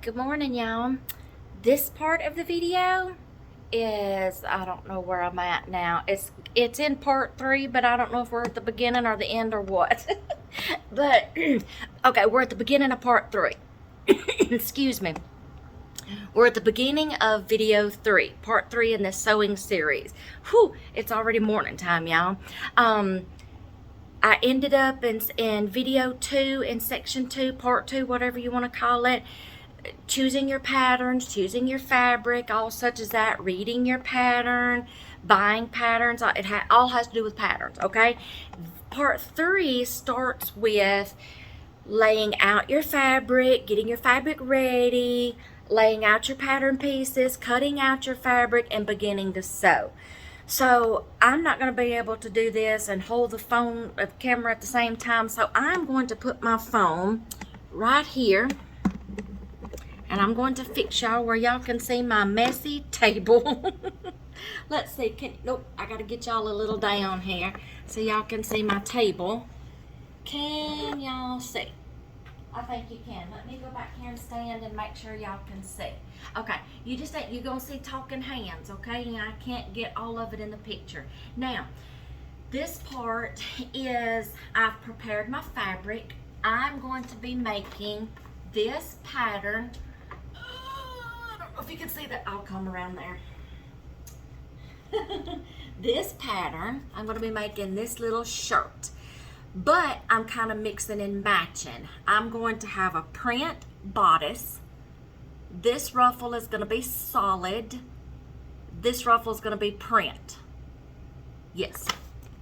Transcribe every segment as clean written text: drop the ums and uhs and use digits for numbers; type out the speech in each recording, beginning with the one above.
Good morning, y'all. This part of the video is, I don't know where I'm at now. It's in part 3, but I don't know if we're at the beginning or the end or what. But okay, we're at the beginning of part 3. Excuse me. We're at the beginning of video 3, part 3 in this sewing series. Whew, it's already morning time, y'all. I ended up in video 2, in section 2, part 2, whatever you want to call it, choosing your patterns, choosing your fabric, all such as that, reading your pattern, buying patterns. It all has to do with patterns, okay? Part 3 starts with laying out your fabric, getting your fabric ready, laying out your pattern pieces, cutting out your fabric, and beginning to sew. So I'm not going to be able to do this and hold the phone, the camera at the same time. So I'm going to put my phone right here, and I'm going to fix y'all where y'all can see my messy table. Let's see. Nope, I got to get y'all a little down here so y'all can see my table. Can y'all see? I think you can. Let me go back here and stand and make sure y'all can see. Okay, you're gonna see talking hands, okay? And I can't get all of it in the picture. Now, this part is, I've prepared my fabric. I'm going to be making this pattern. I don't know if you can see that. I'll come around there. This pattern, I'm going to be making this little shirt. But I'm kind of mixing and matching. I'm going to have a print bodice. This ruffle is going to be solid. This ruffle is going to be print. Yes.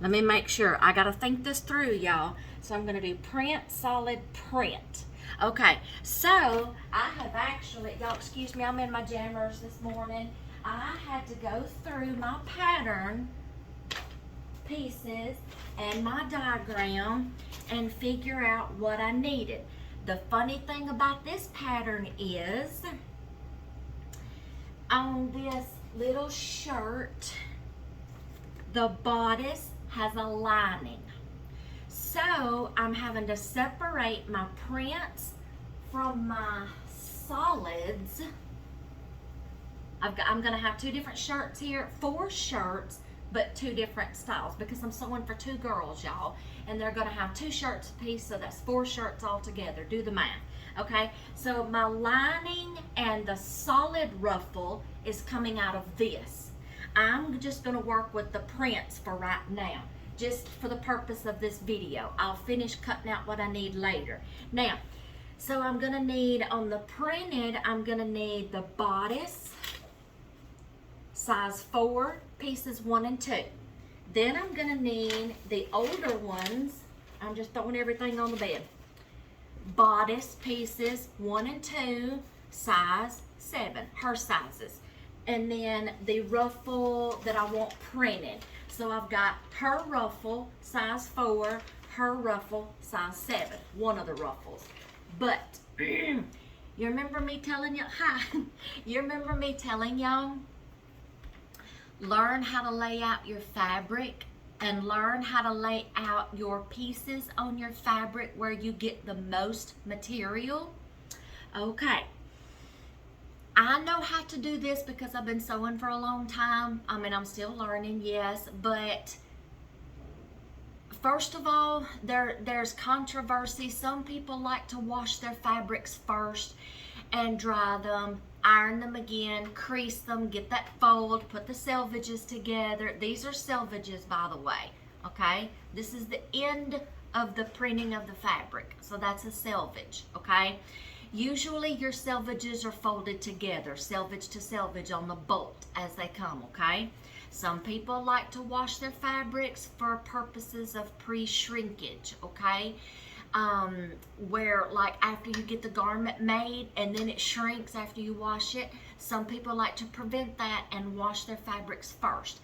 Let me make sure. I got to think this through, y'all. So I'm going to do print, solid, print. Okay. So I have actually, y'all excuse me, I'm in my jammers this morning. I had to go through my pattern pieces and my diagram and figure out what I needed. The funny thing about this pattern is, on this little shirt, the bodice has a lining. So I'm having to separate my prints from my solids. I'm gonna have 2 different shirts here, 4 shirts, but 2 different styles, because I'm sewing for 2 girls, y'all, and they're gonna have 2 shirts a piece, so that's 4 shirts all together. Do the math. Okay, so my lining and the solid ruffle is coming out of this. I'm just gonna work with the prints for right now, just for the purpose of this video. I'll finish cutting out what I need later. Now, so I'm gonna need, on the printed, I'm gonna need the bodice, size 4, pieces 1 and 2. Then I'm gonna need the older ones. I'm just throwing everything on the bed. Bodice pieces 1 and 2, size 7, her sizes. And then the ruffle that I want printed. So I've got her ruffle, size 4, her ruffle, size 7, one of the ruffles. But you remember me telling you, you remember me telling y'all, learn how to lay out your fabric and learn how to lay out your pieces on your fabric where you get the most material. Okay. I know how to do this because I've been sewing for a long time. I mean, I'm still learning, yes, but first of all, there's controversy. Some people like to wash their fabrics first and dry them, iron them again, crease them, get that fold, put the selvages together. These are selvages, by the way, okay? This is the end of the printing of the fabric, so that's a selvage, okay? Usually your selvages are folded together, selvage to selvage on the bolt as they come, okay? Some people like to wash their fabrics for purposes of pre-shrinkage, okay? Where, like, after you get the garment made and then it shrinks after you wash it, some people like to prevent that and wash their fabrics first.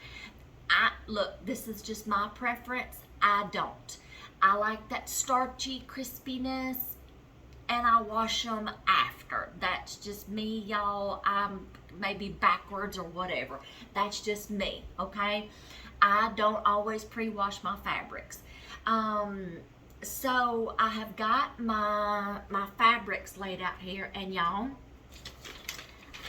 Look, this is just my preference. I don't. I like that starchy crispiness, and I wash them after. That's just me, y'all. I'm maybe backwards or whatever. That's just me, okay? I don't always pre-wash my fabrics. So I have got my fabrics laid out here, and y'all,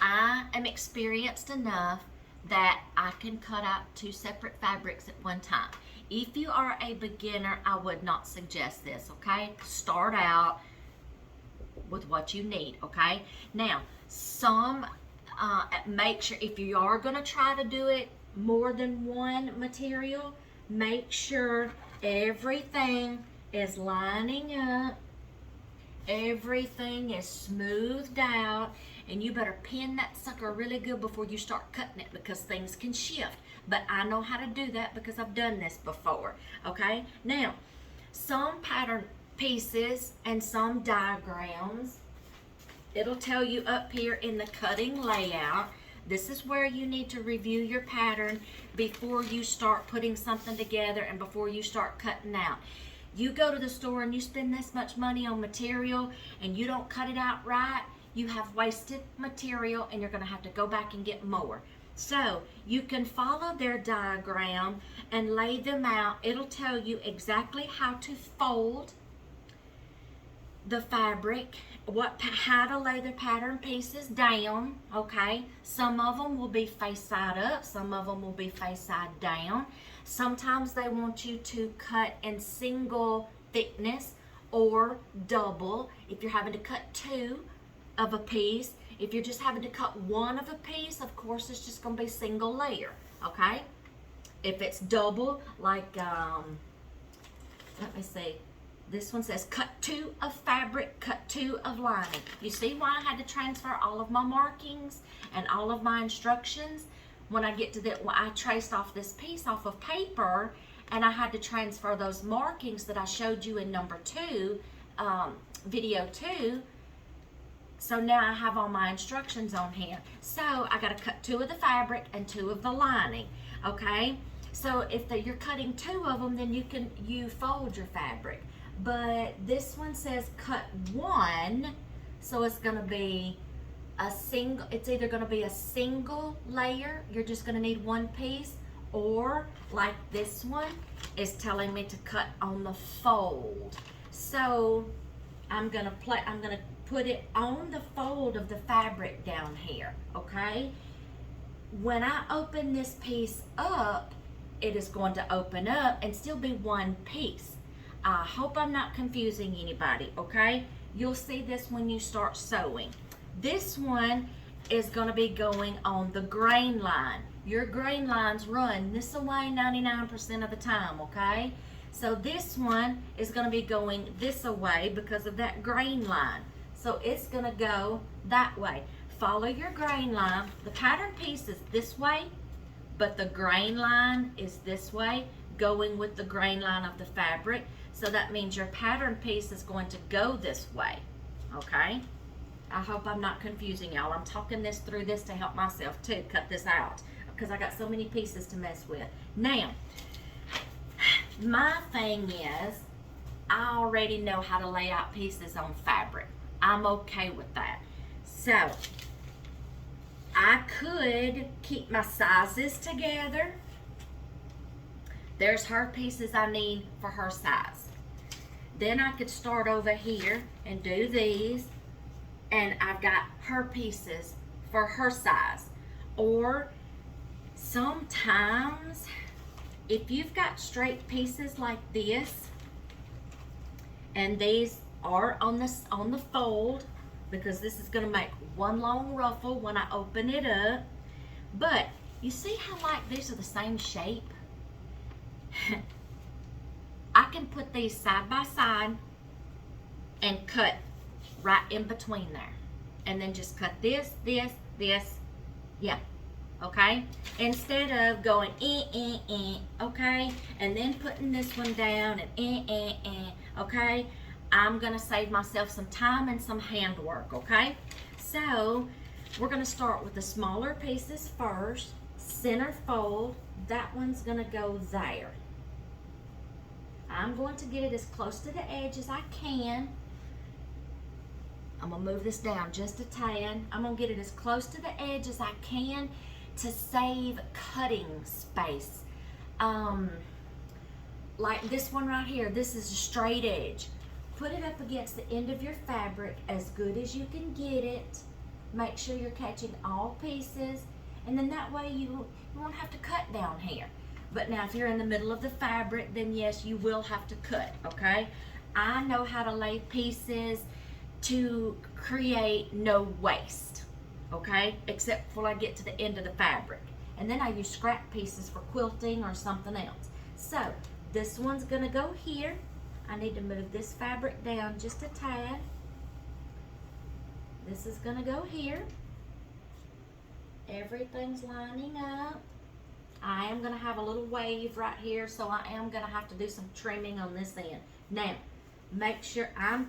I am experienced enough that I can cut out 2 separate fabrics at one time. If you are a beginner, I would not suggest this, okay? Start out with what you need, okay? Now, make sure if you are going to try to do it more than one material, make sure everything is lining up, everything is smoothed out, and you better pin that sucker really good before you start cutting it, because things can shift. But I know how to do that because I've done this before, okay? Now, some pattern pieces and some diagrams, it'll tell you up here in the cutting layout, this is where you need to review your pattern before you start putting something together and before you start cutting out. You go to the store and you spend this much money on material and you don't cut it out right, you have wasted material and you're going to have to go back and get more. So you can follow their diagram and lay them out. It'll tell you exactly how to fold the fabric, how to lay the pattern pieces down, okay? Some of them will be face side up, some of them will be face side down. Sometimes they want you to cut in single thickness or double. If you're having to cut 2 of a piece, if you're just having to cut 1 of a piece, of course it's just going to be single layer, okay? If it's double, like, let me see. This one says cut 2 of fabric, cut 2 of lining. You see why I had to transfer all of my markings and all of my instructions? When I get to that, I traced off this piece off of paper and I had to transfer those markings that I showed you in number 2, video 2. So now I have all my instructions on here. So I got to cut 2 of the fabric and 2 of the lining, okay? So if you're cutting 2 of them, then you fold your fabric. But this one says cut 1, so it's going to be it's either going to be a single layer, you're just going to need 1 piece, or like this one is telling me to cut on the fold. So I'm going to put it on the fold of the fabric down here, okay? When I open this piece up, it is going to open up and still be 1 piece. I hope I'm not confusing anybody, okay? You'll see this when you start sewing. This one is going to be going on the grain line. Your grain lines run this away 99% of the time, okay? So this one is going to be going this away because of that grain line. So it's going to go that way. Follow your grain line. The pattern piece is this way, but the grain line is this way, going with the grain line of the fabric. So that means your pattern piece is going to go this way, okay? I hope I'm not confusing y'all. I'm talking this through this to help myself too, cut this out, because I got so many pieces to mess with. Now, my thing is, I already know how to lay out pieces on fabric. I'm okay with that. So, I could keep my sizes together. There's her pieces I need for her size. Then I could start over here and do these, and I've got her pieces for her size. Or sometimes, if you've got straight pieces like this, and these are on the fold, because this is going to make one long ruffle when I open it up. But you see how like these are the same shape? I can put these side by side and cut right in between there, and then just cut this, yeah, okay? Instead of going okay, and then putting this one down and okay? I'm gonna save myself some time and some handwork, okay? So we're gonna start with the smaller pieces first. Center fold, that one's gonna go there. I'm going to get it as close to the edge as I can. I'm gonna move this down just a tad. I'm gonna get it as close to the edge as I can to save cutting space. Like this one right here, this is a straight edge. Put it up against the end of your fabric as good as you can get it, Make sure you're catching all pieces, and then that way you won't have to cut down here. But now if you're in the middle of the fabric, then yes, you will have to cut, okay? I know how to lay pieces to create no waste, okay? Except when I get to the end of the fabric. And then I use scrap pieces for quilting or something else. So this one's gonna go here. I need to move this fabric down just a tad. This is gonna go here. Everything's lining up. I am gonna have a little wave right here, so I am gonna have to do some trimming on this end. Now, make sure I'm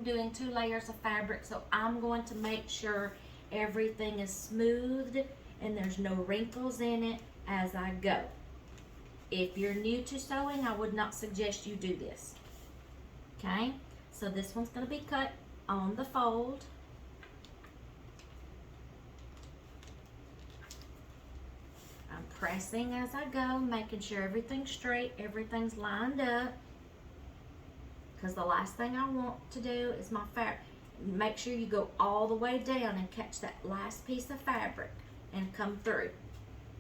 doing 2 layers of fabric, so I'm going to make sure everything is smoothed and there's no wrinkles in it as I go. If you're new to sewing, I would not suggest you do this. Okay, so this one's gonna be cut on the fold. I'm pressing as I go, making sure everything's straight, everything's lined up. Because the last thing I want to do is my fabric. Make sure you go all the way down and catch that last piece of fabric and come through.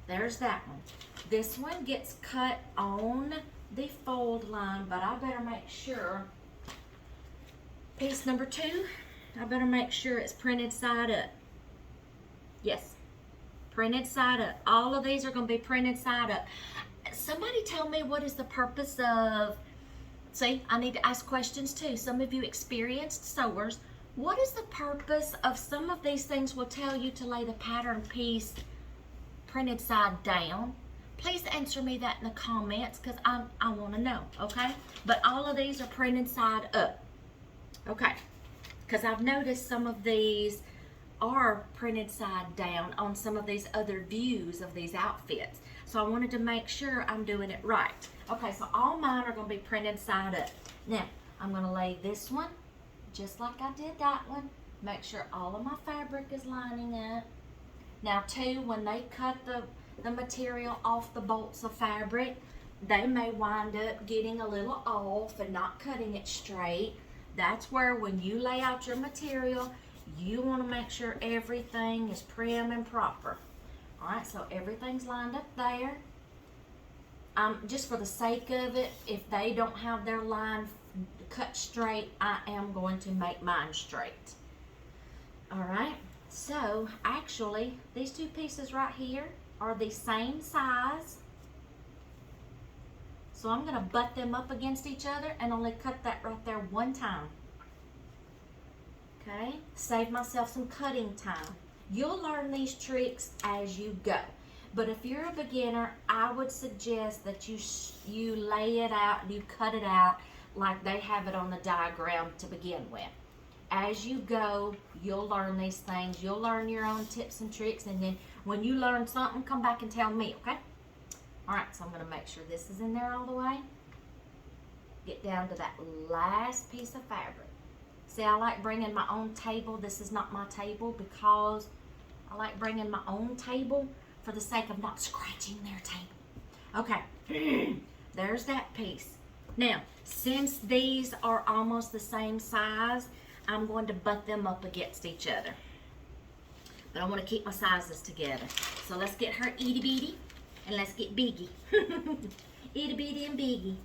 There's that one. This one gets cut on the fold line, but I better make sure, piece number 2, I better make sure it's printed side up. Yes, printed side up. All of these are going to be printed side up. Somebody tell me, what is the purpose of, see, I need to ask questions too. Some of you experienced sewers, what is the purpose of some of these things will tell you to lay the pattern piece printed side down? Please answer me that in the comments, because I want to know, okay? But all of these are printed side up, okay? Because I've noticed some of these are printed side down on some of these other views of these outfits. So I wanted to make sure I'm doing it right. Okay, so all mine are going to be printed side up. Now, I'm going to lay this one just like I did that one. Make sure all of my fabric is lining up. Now too, when they cut the material off the bolts of fabric, they may wind up getting a little off and not cutting it straight. That's where when you lay out your material, you want to make sure everything is prim and proper. Alright, so everything's lined up there. Just for the sake of it, if they don't have their line cut straight, I am going to make mine straight. Alright, so actually these 2 pieces right here are the same size. So I'm going to butt them up against each other and only cut that right there one time. Okay, save myself some cutting time. You'll learn these tricks as you go. But if you're a beginner, I would suggest that you lay it out, you cut it out like they have it on the diagram to begin with. As you go, you'll learn these things. You'll learn your own tips and tricks, and then when you learn something, come back and tell me, okay? Alright, so I'm going to make sure this is in there all the way. Get down to that last piece of fabric. See, I like bringing my own table. This is not my table because I like bringing my own table for the sake of not scratching their table. Okay, there's that piece. Now, since these are almost the same size, I'm going to butt them up against each other. But I want to keep my sizes together. So let's get her itty bitty and let's get biggie. Itty bitty and biggie.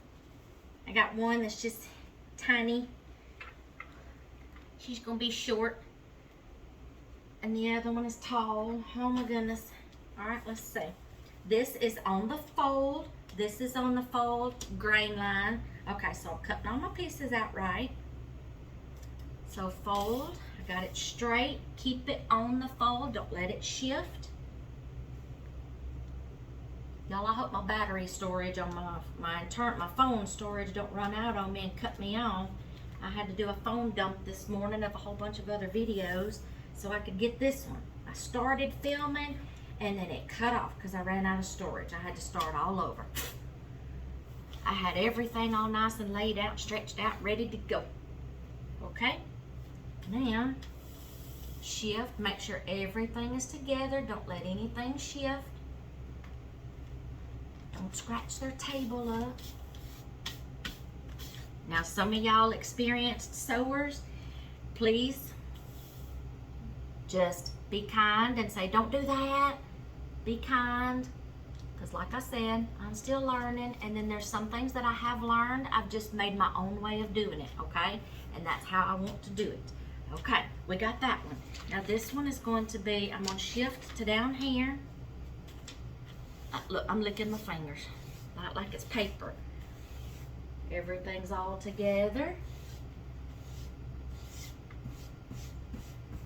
I got one that's just tiny. She's going to be short. And the other one is tall. Oh my goodness. Alright, let's see. This is on the fold. This is on the fold grain line. Okay, so I'm cutting all my pieces out right. So fold. I got it straight. Keep it on the fold. Don't let it shift. Y'all, I hope my battery storage on my phone storage don't run out on me and cut me off. I had to do a phone dump this morning of a whole bunch of other videos so I could get this one. I started filming and then it cut off because I ran out of storage. I had to start all over. I had everything all nice and laid out, stretched out, ready to go. Okay? Now, shift. Make sure everything is together. Don't let anything shift. Don't scratch their table up. Now, some of y'all experienced sewers, please Just be kind and say, don't do that. Be kind. Because like I said, I'm still learning, and then there's some things that I have learned. I've just made my own way of doing it, okay? And that's how I want to do it. Okay, we got that one. Now this one is going to be, I'm going to shift to down here. Look, I'm licking my fingers like it's paper. Everything's all together.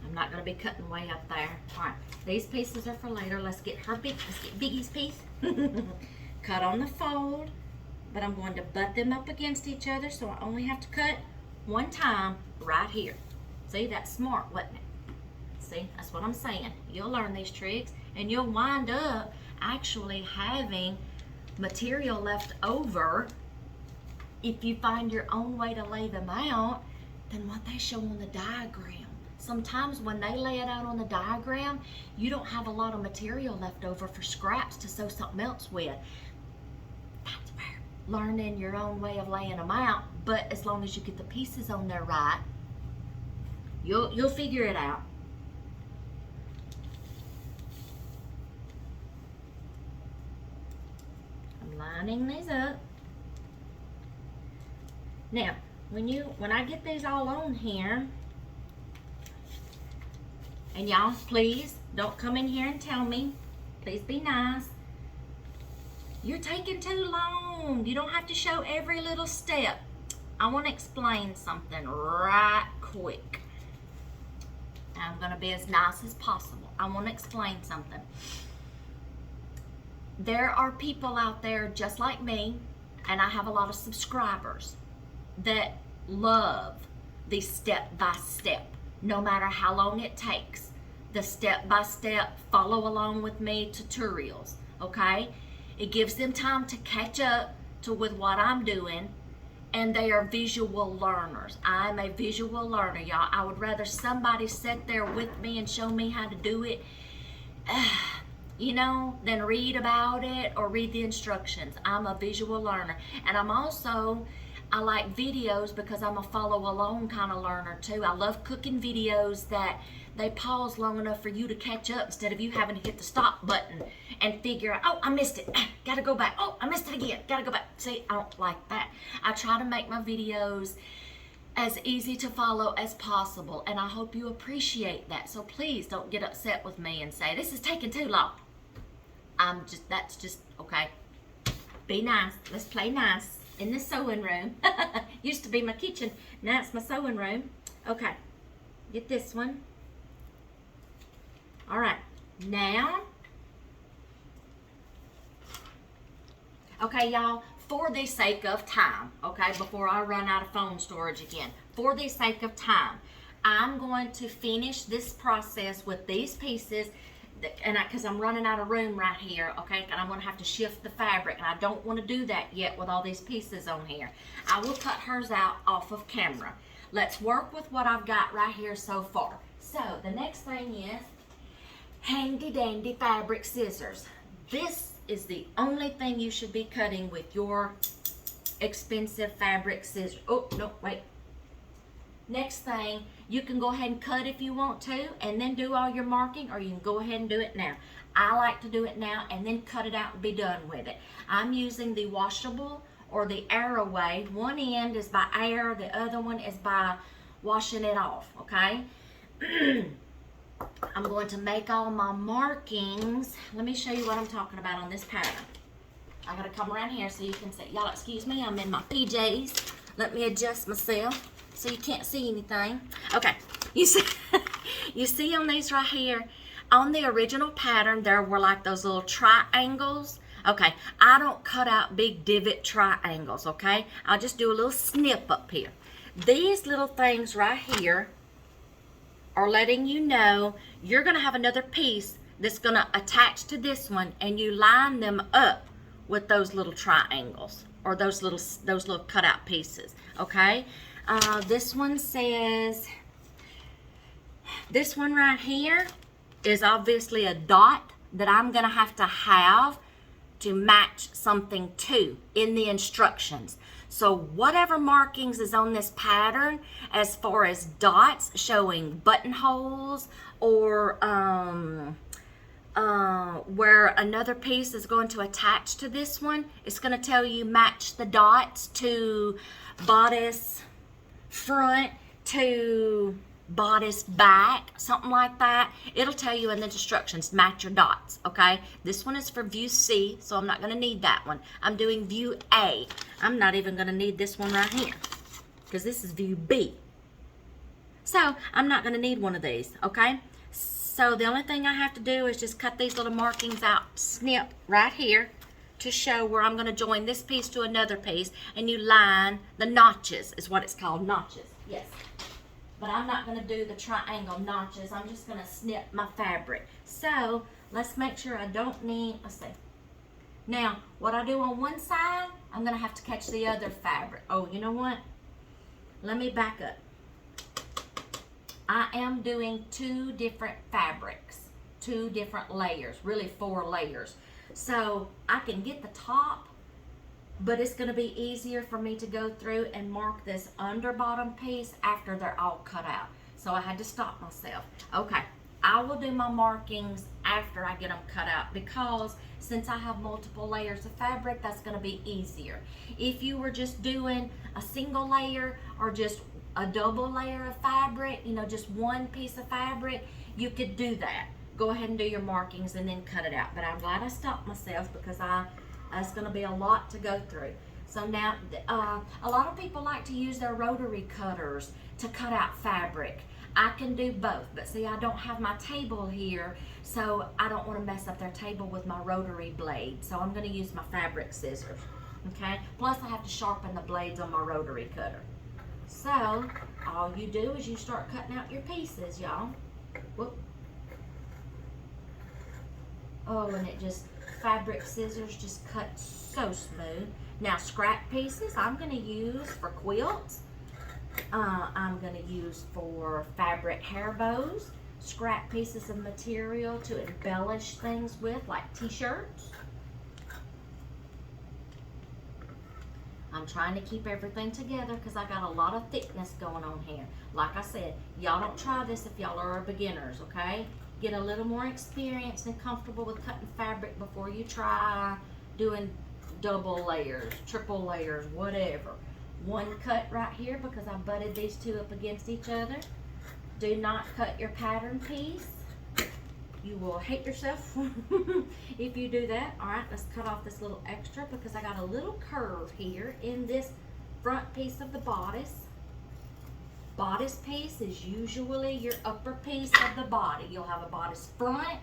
I'm not going to be cutting way up there. All right, these pieces are for later. Let's get Biggie's piece. Cut on the fold, but I'm going to butt them up against each other, so I only have to cut one time right here. See, that's smart, wasn't it? See, that's what I'm saying. You'll learn these tricks, and you'll wind up actually having material left over if you find your own way to lay them out than what they show on the diagram. Sometimes when they lay it out on the diagram, you don't have a lot of material left over for scraps to sew something else with. That's where learning your own way of laying them out, but as long as you get the pieces on there right, you'll figure it out. I'm lining these up. Now, when I get these all on here, and y'all, please don't come in here and tell me. Please be nice. You're taking too long. You don't have to show every little step. I want to explain something right quick. I'm going to be as nice as possible. I want to explain something. There are people out there just like me, and I have a lot of subscribers that love the step-by-step. No matter how long it takes, the step-by-step follow along with me tutorials, okay? It gives them time to catch up with what I'm doing, and they are visual learners. I'm a visual learner, y'all. I would rather somebody sit there with me and show me how to do it, you know, than read about it or read the instructions. I'm a visual learner, and I like videos because I'm a follow along kind of learner too. I love cooking videos that they pause long enough for you to catch up instead of you having to hit the stop button and figure out, oh, I missed it, gotta go back. Oh, I missed it again, gotta go back. See, I don't like that. I try to make my videos as easy to follow as possible, and I hope you appreciate that. So please don't get upset with me and say, this is taking too long. That's just, okay. Be nice, let's play nice. In the sewing room. Used to be my kitchen, now it's my sewing room. Okay, get this one. All right, now, okay, y'all, for the sake of time, okay, before I run out of phone storage again, for the sake of time, I'm going to finish this process with these pieces, and because I'm running out of room right here, okay, and I'm going to have to shift the fabric, and I don't want to do that yet with all these pieces on here. I will cut hers out off of camera. Let's work with what I've got right here so far. So the next thing is handy dandy fabric scissors. This is the only thing you should be cutting with your expensive fabric scissors. Oh, no, wait. Next thing, you can go ahead and cut if you want to and then do all your marking, or you can go ahead and do it now. I like to do it now and then cut it out and be done with it. I'm using the washable or the Arrowway. One end is by air, the other one is by washing it off, okay? I'm going to make all my markings. Let me show you what I'm talking about on this pattern. I gotta come around here so you can see. Y'all excuse me, I'm in my PJs. Let me adjust myself so you can't see anything. Okay, you see on these right here, on the original pattern, there were like those little triangles. Okay, I don't cut out big divot triangles, okay? I'll just do a little snip up here. These little things right here are letting you know you're gonna have another piece that's gonna attach to this one, and you line them up with those little triangles or those little cutout pieces, okay? This one says, this one right here is obviously a dot that I'm gonna have to match something to in the instructions. So whatever markings is on this pattern, as far as dots showing buttonholes or where another piece is going to attach to this one, it's going to tell you match the dots to bodice front to bodice back, something like that. It'll tell you in the instructions, match your dots, okay? This one is for view C, so I'm not going to need that one. I'm doing view A. I'm not even going to need this one right here because this is view B. So I'm not going to need one of these, okay? So the only thing I have to do is just cut these little markings out, snip right here to show where I'm going to join this piece to another piece, and you line the notches, is what it's called, notches, yes. But I'm not going to do the triangle notches. I'm just going to snip my fabric. So let's make sure I don't need, let's see. Now, what I do on one side, I'm going to have to catch the other fabric. Oh, you know what? Let me back up. I am doing 2 different fabrics, 2 different layers, really 4 layers. So I can get the top, but it's going to be easier for me to go through and mark this under bottom piece after they're all cut out. So I had to stop myself. Okay, I will do my markings after I get them cut out, because since I have multiple layers of fabric, that's going to be easier. If you were just doing a single layer or just a double layer of fabric, you know, just one piece of fabric, you could do that. Go ahead and do your markings and then cut it out. But I'm glad I stopped myself, because it's going to be a lot to go through. So now, a lot of people like to use their rotary cutters to cut out fabric. I can do both, but see, I don't have my table here, so I don't want to mess up their table with my rotary blade. So I'm going to use my fabric scissors, okay? Plus, I have to sharpen the blades on my rotary cutter. So all you do is you start cutting out your pieces, y'all. Whoop. Oh, and it just, fabric scissors just cut so smooth. Now scrap pieces I'm going to use for quilts. I'm going to use for fabric hair bows. Scrap pieces of material to embellish things with, like t-shirts. I'm trying to keep everything together because I got a lot of thickness going on here. Like I said, y'all don't try this if y'all are beginners, okay? Get a little more experience and comfortable with cutting fabric before you try doing double layers, triple layers, whatever. One cut right here because I butted these 2 up against each other. Do not cut your pattern piece. You will hate yourself if you do that. All right, let's cut off this little extra because I got a little curve here in this front piece of the bodice. Bodice piece is usually your upper piece of the body. You'll have a bodice front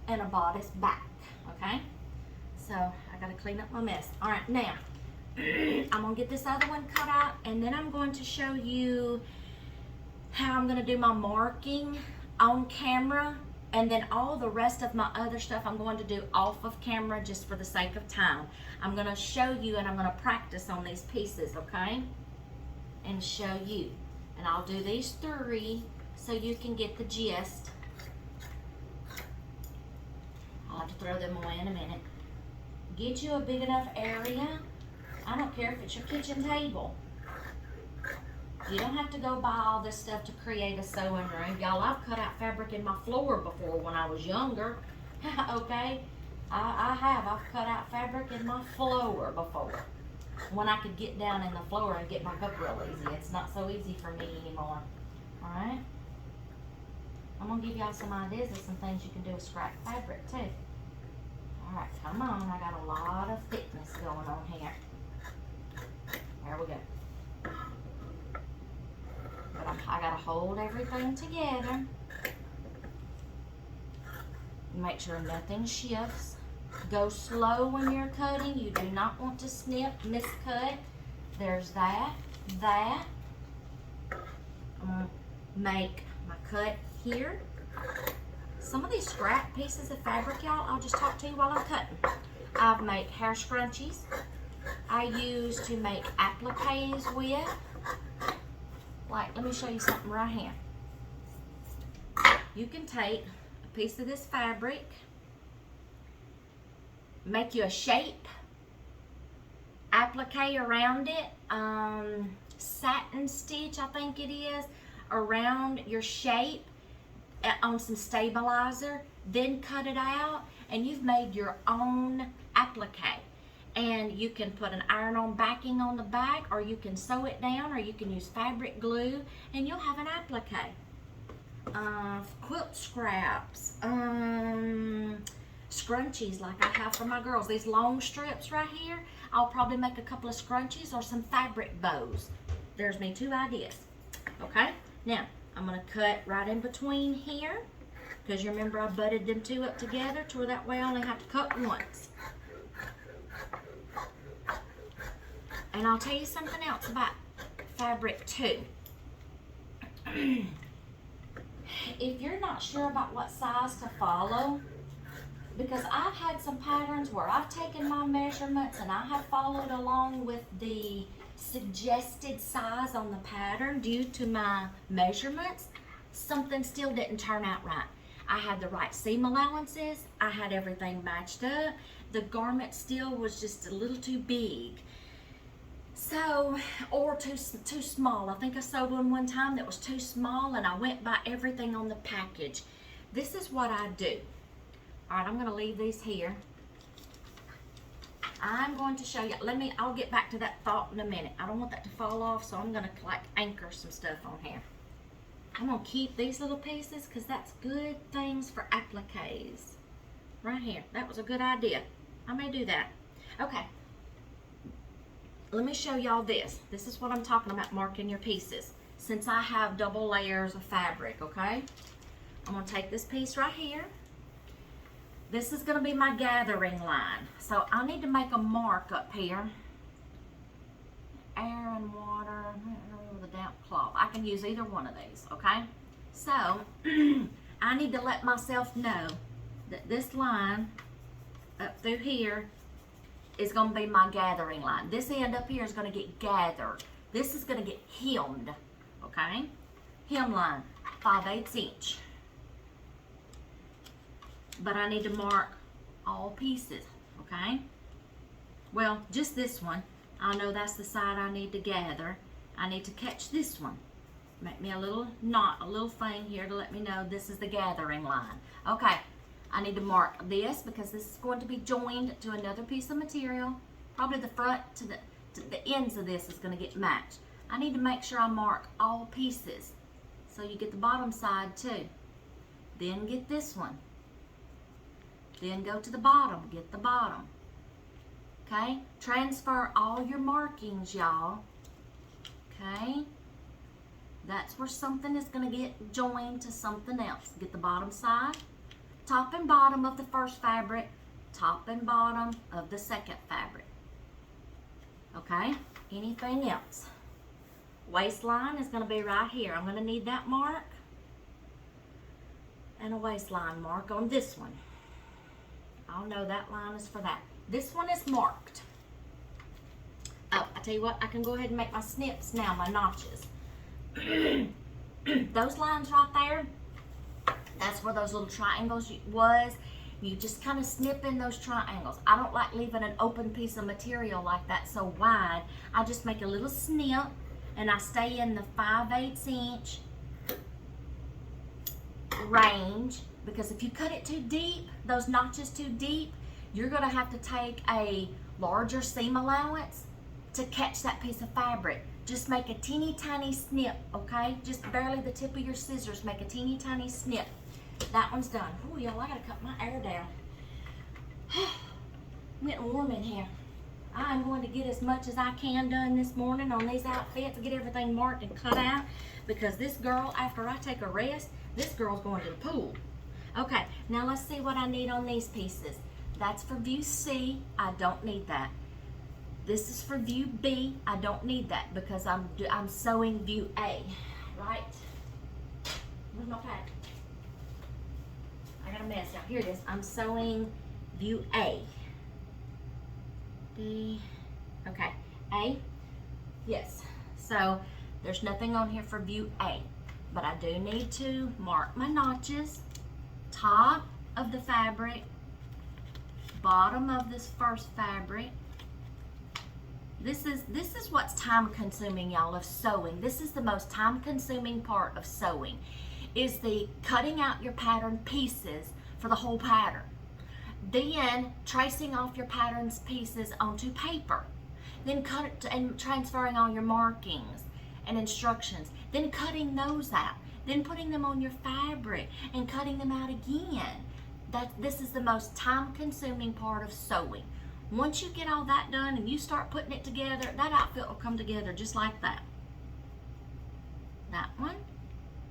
and a bodice back, okay? So I gotta clean up my mess. All right, now I'm gonna get this other one cut out, and then I'm going to show you how I'm gonna do my marking on camera. And then all the rest of my other stuff I'm going to do off of camera just for the sake of time. I'm going to show you, and I'm going to practice on these pieces, okay? And show you. And I'll do these 3 so you can get the gist. I'll have to throw them away in a minute. Get you a big enough area. I don't care if it's your kitchen table. You don't have to go buy all this stuff to create a sewing room. Y'all, I've cut out fabric in my floor before when I was younger. Okay? I have. I've cut out fabric in my floor before. When I could get down in the floor and get my hook real easy. It's not so easy for me anymore. Alright? I'm going to give y'all some ideas of some things you can do with scrap fabric too. Alright, come on. I got a lot of thickness going on here. There we go. But I gotta hold everything together. Make sure nothing shifts. Go slow when you're cutting. You do not want to snip, miscut. There's that. I'm gonna make my cut here. Some of these scrap pieces of fabric, y'all, I'll just talk to you while I'm cutting. I've made hair scrunchies. I use to make appliques with. Like, let me show you something right here. You can take a piece of this fabric, make you a shape applique around it, satin stitch, I think it is, around your shape on some stabilizer, then cut it out, and you've made your own applique. And you can put an iron-on backing on the back, or you can sew it down, or you can use fabric glue, and you'll have an applique. Quilt scraps, scrunchies like I have for my girls. These long strips right here, I'll probably make a couple of scrunchies or some fabric bows. There's me 2 ideas. Okay, now I'm going to cut right in between here, because you remember I butted them 2 up together to where that way I only have to cut once. And I'll tell you something else about fabric too. If you're not sure about what size to follow, because I've had some patterns where I've taken my measurements and I have followed along with the suggested size on the pattern due to my measurements, something still didn't turn out right. I had the right seam allowances, I had everything matched up, the garment still was just a little too big. So, or too small. I think I sewed one time that was too small, and I went by everything on the package. This is what I do. All right, I'm going to leave these here. I'm going to show you. I'll get back to that thought in a minute. I don't want that to fall off, so I'm going to like anchor some stuff on here. I'm going to keep these little pieces because that's good things for appliques. Right here. That was a good idea. I may do that. Okay. Let me show y'all this. This is what I'm talking about, marking your pieces. Since I have double layers of fabric, okay? I'm going to take this piece right here. This is going to be my gathering line. So I need to make a mark up here. Air and water with a damp cloth. I can use either one of these, okay? So I need to let myself know that this line up through here is going to be my gathering line. This end up here is going to get gathered. This is going to get hemmed, okay? Hem line, 5/8 inch. But I need to mark all pieces, okay? Well, just this one. I know that's the side I need to gather. I need to catch this one. Make me a little knot, a little thing here to let me know this is the gathering line. Okay. I need to mark this because this is going to be joined to another piece of material. Probably the front to the ends of this is going to get matched. I need to make sure I mark all pieces. So you get the bottom side too. Then get this one. Then go to the bottom, get the bottom. Okay? Transfer all your markings, y'all. Okay? That's where something is going to get joined to something else. Get the bottom side. Top and bottom of the first fabric, top and bottom of the second fabric. Okay, anything else? Waistline is going to be right here. I'm going to need that mark and a waistline mark on this one. I'll know that line is for that. This one is marked. Oh, I tell you what, I can go ahead and make my snips now, my notches. Those lines right there, that's where those little triangles was. You just kind of snip in those triangles. I don't like leaving an open piece of material like that so wide. I just make a little snip and I stay in the 5/8 inch range, because if you cut it too deep, those notches too deep, you're going to have to take a larger seam allowance to catch that piece of fabric. Just make a teeny tiny snip, okay? Just barely the tip of your scissors, make a teeny tiny snip. That one's done. Oh, y'all, I gotta cut my air down. I'm getting warm in here. I'm going to get as much as I can done this morning on these outfits, get everything marked and cut out, because this girl, after I take a rest, this girl's going to the pool. Okay, now let's see what I need on these pieces. That's for view C. I don't need that. This is for view B. I don't need that because I'm sewing view A, right? Where's my pack? I got a mess out. Here it is. I'm sewing view A. B. Okay. A. Yes. So there's nothing on here for view A, but I do need to mark my notches. Top of the fabric, bottom of this first fabric, This is what's time consuming, y'all, of sewing. This is the most time consuming part of sewing, is the cutting out your pattern pieces for the whole pattern. Then tracing off your pattern's pieces onto paper. Then cut it and transferring all your markings and instructions. Then cutting those out. Then putting them on your fabric and cutting them out again. This is the most time consuming part of sewing. Once you get all that done and you start putting it together, that outfit will come together just like that. That one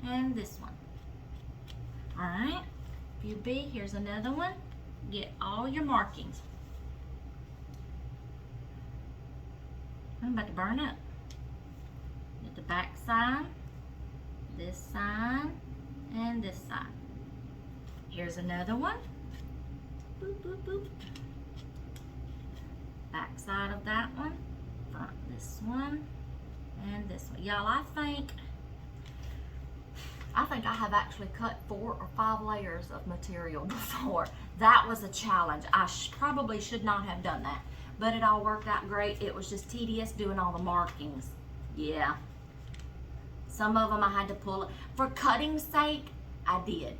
and this one. All right, view B, here's another one. Get all your markings. I'm about to burn up. Get the back side, this side, and this side. Here's another one. Boop, boop, boop. Back side of that one, front this one, and this one. Y'all, I think I have actually cut 4 or 5 layers of material before. That was a challenge. I probably should not have done that, but it all worked out great. It was just tedious doing all the markings. Yeah. Some of them I had to pull it. For cutting's sake, I did.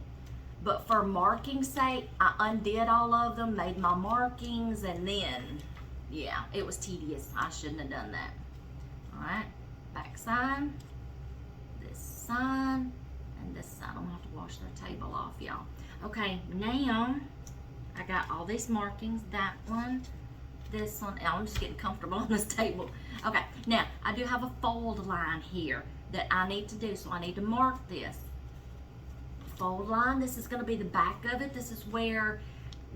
But for marking's sake, I undid all of them, made my markings, and then, yeah, it was tedious. I shouldn't have done that. All right, back side, this side, and this side. I'm gonna have to wash their table off, y'all. Okay, now I got all these markings. That one, this one. I'm just getting comfortable on this table. Okay, now I do have a fold line here that I need to do, so I need to mark this. Fold line, this is gonna be the back of it. This is where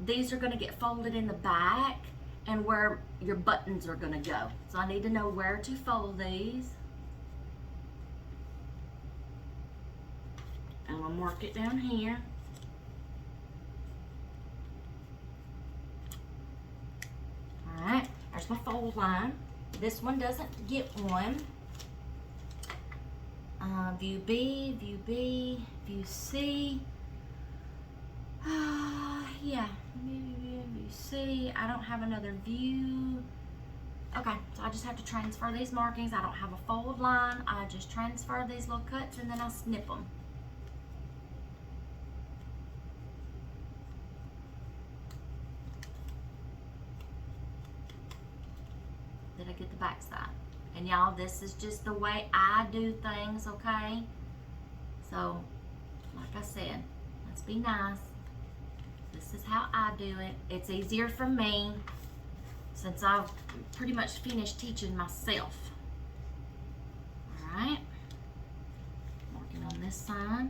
these are gonna get folded in the back and where your buttons are gonna go. So I need to know where to fold these. And I'll mark it down here. All right, there's my fold line. This one doesn't get one. View B, view B, view C. Yeah, view C. I don't have another view. Okay, so I just have to transfer these markings. I don't have a fold line. I just transfer these little cuts and then I snip them. Did I get the back side? And y'all, this is just the way I do things, okay? So, like I said, let's be nice. This is how I do it. It's easier for me since I've pretty much finished teaching myself. All right, marking on this side.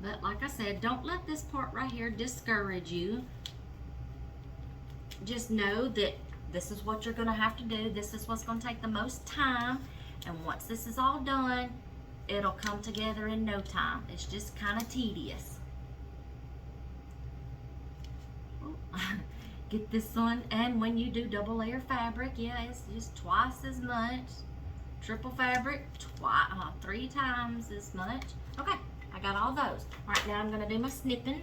But like I said, don't let this part right here discourage you. Just know that this is what you're gonna have to do. This is what's gonna take the most time. And once this is all done, it'll come together in no time. It's just kind of tedious. Get this one, and when you do double layer fabric, yeah, it's just twice as much. Triple fabric, 3 times as much. Okay, I got all those. All right, now I'm gonna do my snipping.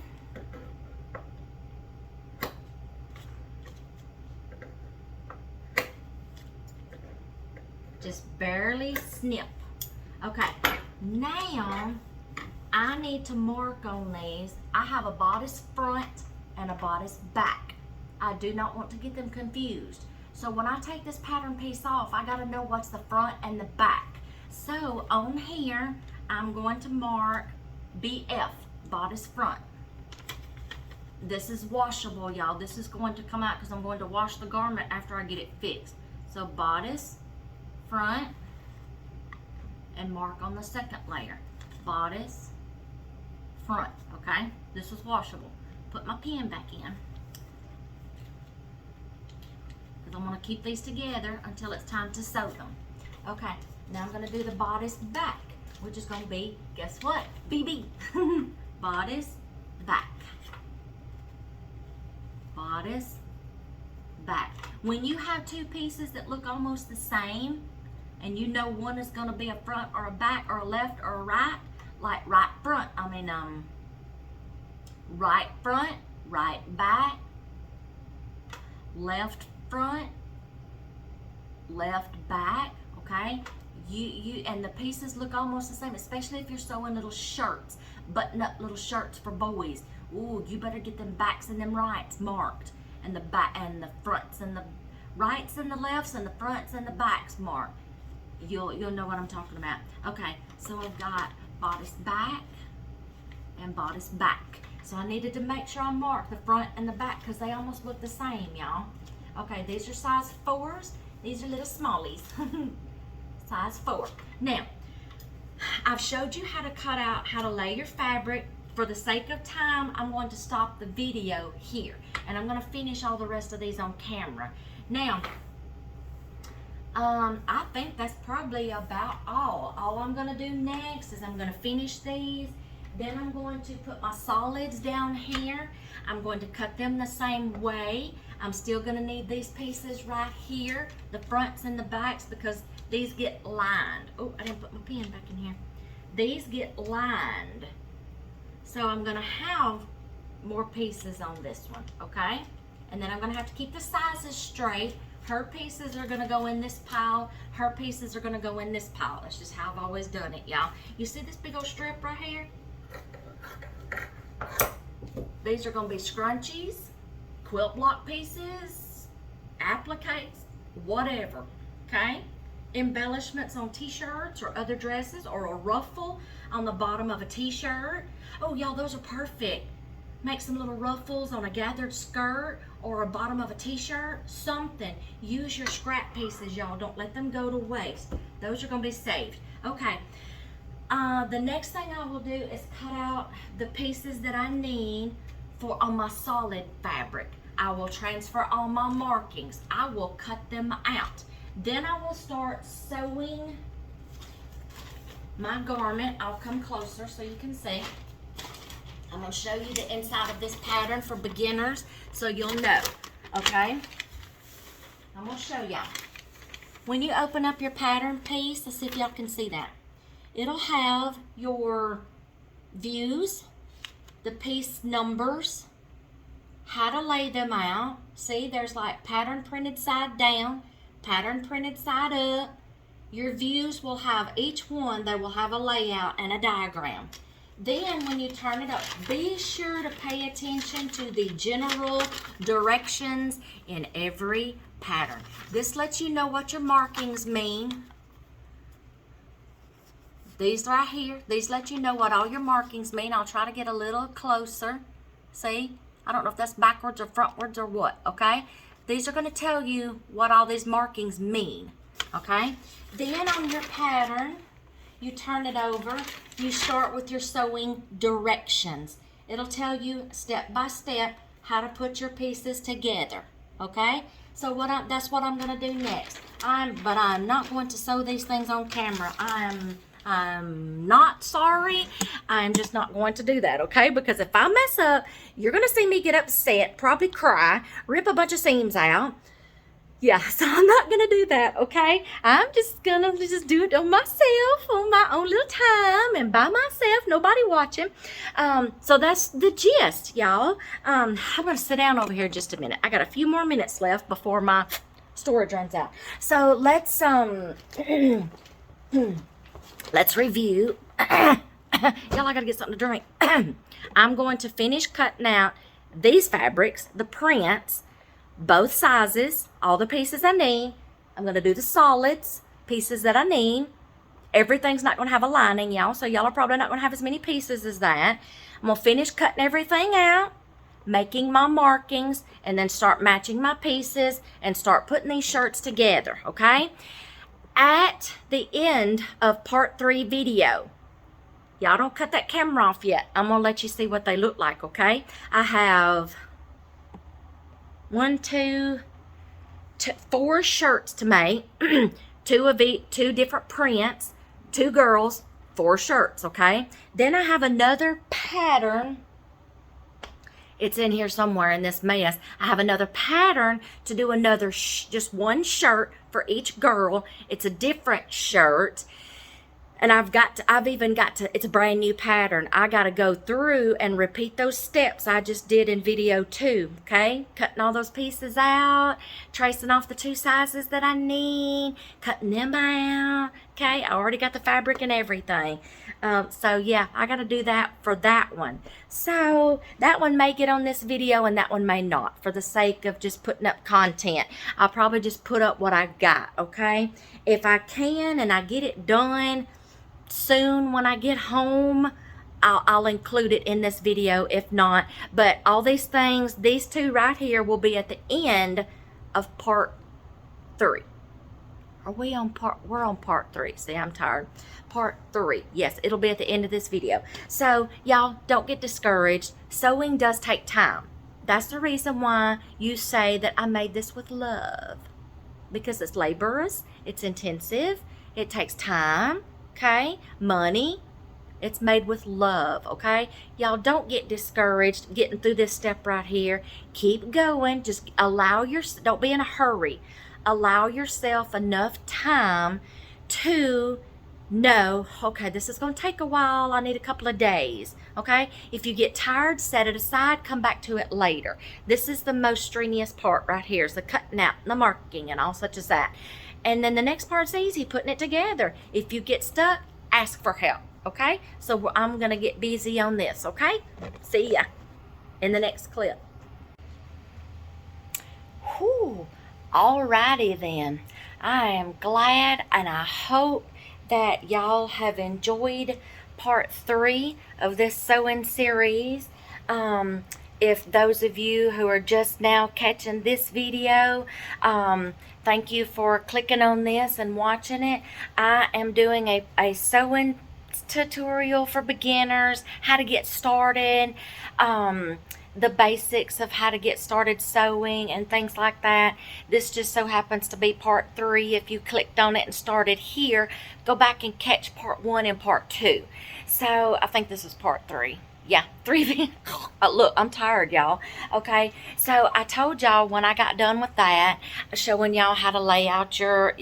Just barely snip. Okay, now I need to mark on these. I have a bodice front and a bodice back. I do not want to get them confused. So when I take this pattern piece off, I gotta know what's the front and the back. So on here, I'm going to mark BF, bodice front. This is washable, y'all. This is going to come out because I'm going to wash the garment after I get it fixed. So bodice, front, and mark on the second layer. Bodice, front, okay? This is washable. Put my pen back in. Because I want to keep these together until it's time to sew them. Okay, now I'm going to do the bodice back, which is going to be, guess what? BB. Bodice, back. Bodice, back. When you have 2 pieces that look almost the same, and you know one is going to be a front or a back or a left or a right, like right front, right front, right back, left front, left back, okay? And the pieces look almost the same, especially if you're sewing little shirts, button-up little shirts for boys. Ooh, you better get them backs and them rights marked, and the back and the fronts and the rights and the lefts and the fronts and the backs marked. You'll know what I'm talking about. Okay, so I've got bodice back and bodice back. So I needed to make sure I marked the front and the back because they almost look the same, y'all. Okay, these are size 4s. These are little smallies. Size 4. Now, I've showed you how to cut out, how to lay your fabric. For the sake of time, I'm going to stop the video here. And I'm going to finish all the rest of these on camera. Now, I think that's probably about all. All I'm going to do next is I'm going to finish these. Then I'm going to put my solids down here. I'm going to cut them the same way. I'm still going to need these pieces right here, the fronts and the backs, because these get lined. Oh, I didn't put my pen back in here. These get lined. So I'm going to have more pieces on this one, okay? And then I'm going to have to keep the sizes straight. Her pieces are going to go in this pile. Her pieces are going to go in this pile. That's just how I've always done it, y'all. You see this big old strip right here? These are going to be scrunchies, quilt block pieces, appliques, whatever, okay? Embellishments on t-shirts or other dresses, or a ruffle on the bottom of a t-shirt. Oh, y'all, those are perfect. Make some little ruffles on a gathered skirt or a bottom of a t-shirt, something. Use your scrap pieces, y'all. Don't let them go to waste. Those are going to be saved. Okay. The next thing I will do is cut out the pieces that I need for on my solid fabric. I will transfer all my markings. I will cut them out. Then I will start sewing my garment. I'll come closer so you can see. I'm going to show you the inside of this pattern for beginners so you'll know, okay? I'm going to show y'all. When you open up your pattern piece, let's see if y'all can see that. It'll have your views, the piece numbers, how to lay them out. See, there's like pattern printed side down, pattern printed side up. Your views will have each one, they will have a layout and a diagram. Then when you turn it up, be sure to pay attention to the general directions in every pattern. This lets you know what your markings mean. These right here, these let you know what all your markings mean. I'll try to get a little closer. See? I don't know if that's backwards or frontwards or what, okay? These are going to tell you what all these markings mean, okay? Then on your pattern, you turn it over. You start with your sewing directions. It'll tell you step by step how to put your pieces together, okay? So that's what I'm going to do next. But I'm not going to sew these things on camera. I'm not sorry. I'm just not going to do that, okay? Because if I mess up, you're going to see me get upset, probably cry, rip a bunch of seams out. Yeah, so I'm not going to do that, okay? I'm just going to just do it on myself, on my own little time, and by myself, nobody watching. So that's the gist, y'all. I'm going to sit down over here just a minute. I got a few more minutes left before my storage runs out. So let's let's review. Y'all, I got to get something to drink. I'm going to finish cutting out these fabrics, the prints, both sizes, all the pieces I need. I'm going to do the solids, pieces that I need. Everything's not going to have a lining, y'all, so y'all are probably not going to have as many pieces as that. I'm going to finish cutting everything out, making my markings, and then start matching my pieces and start putting these shirts together, okay? At the end of part 3 video, y'all don't cut that camera off yet. I'm going to let you see what they look like, okay? I have 4 shirts to make, 2 different prints, 2 girls, 4 shirts, okay? Then I have another pattern. It's in here somewhere in this mess. I have another pattern to do another, just one shirt for each girl. It's a different shirt. And I've even got to, it's a brand new pattern. I got to go through and repeat those steps I just did in video 2, okay? Cutting all those pieces out, tracing off the 2 sizes that I need, cutting them out, okay? I already got the fabric and everything. So yeah, I got to do that for that one. So that one may get on this video and that one may not, for the sake of just putting up content. I'll probably just put up what I got, okay? If I can and I get it done soon when I get home, I'll include it in this video. If not, but all these things, these 2 right here, will be at the end of part 3. Are we on we're on part 3. See, I'm tired. Part 3. Yes, it'll be at the end of this video. So y'all, don't get discouraged. Sewing does take time. That's the reason why you say that I made this with love, because it's laborious, it's intensive, it takes time, okay, money. It's made with love, okay? Y'all, don't get discouraged getting through this step right here. Keep going. Just allow don't be in a hurry. Allow yourself enough time to know, okay, this is going to take a while. I need a couple of days, okay? If you get tired, set it aside. Come back to it later. This is the most strenuous part right here. Is the cutting out and the marking and all such as that. And then the next part's easy, putting it together. If you get stuck, ask for help, okay? So I'm going to get busy on this, okay? See ya in the next clip. Whew. Alrighty then. I am glad and I hope that y'all have enjoyed part 3 of this sewing series. If those of you who are just now catching this video, thank you for clicking on this and watching it. I am doing a sewing tutorial for beginners, how to get started, the basics of how to get started sewing and things like that. This just so happens to be part 3. If you clicked on it and started here, go back and catch part 1 and part 2. So I think this is part 3. Yeah, 3. Look, I'm tired, y'all. Okay, so I told y'all when I got done with that, showing y'all how to lay out your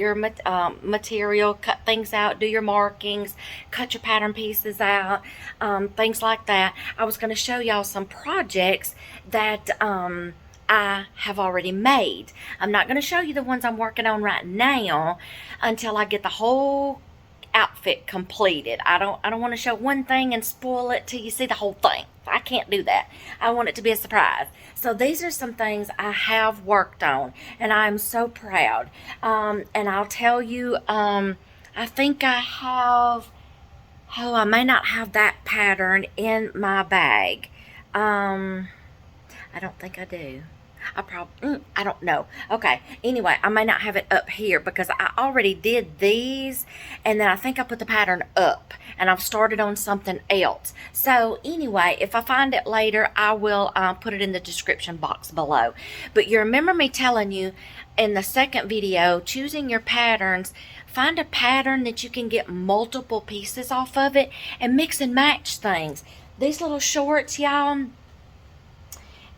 material, cut things out, do your markings, cut your pattern pieces out, things like that. I was going to show y'all some projects that I have already made. I'm not going to show you the ones I'm working on right now until I get the whole outfit completed. I don't want to show one thing and spoil it till you see the whole thing. I can't do that. I want it to be a surprise. So these are some things I have worked on and I'm so proud. And I'll tell you, I think I have, I may not have that pattern in my bag. I don't think I do. I don't know. Okay, anyway, I may not have it up here because I already did these and then I think I put the pattern up and I've started on something else. So anyway, if I find it later, I will put it in the description box below. But you remember me telling you in the second video, choosing your patterns, find a pattern that you can get multiple pieces off of it and mix and match things. These little shorts, y'all,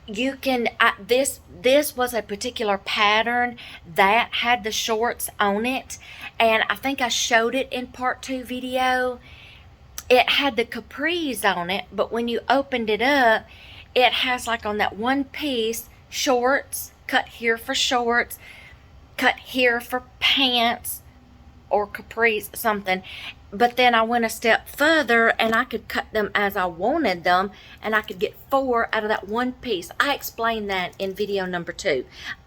you can, this was a particular pattern that had the shorts on it, and I think I showed it in part 2 video. It had the capris on it, but when you opened it up, it has like on that one piece, shorts, cut here for shorts, cut here for pants or capris, something. But then I went a step further and I could cut them as I wanted them and I could get 4 out of that one piece. I explained that in video number 2.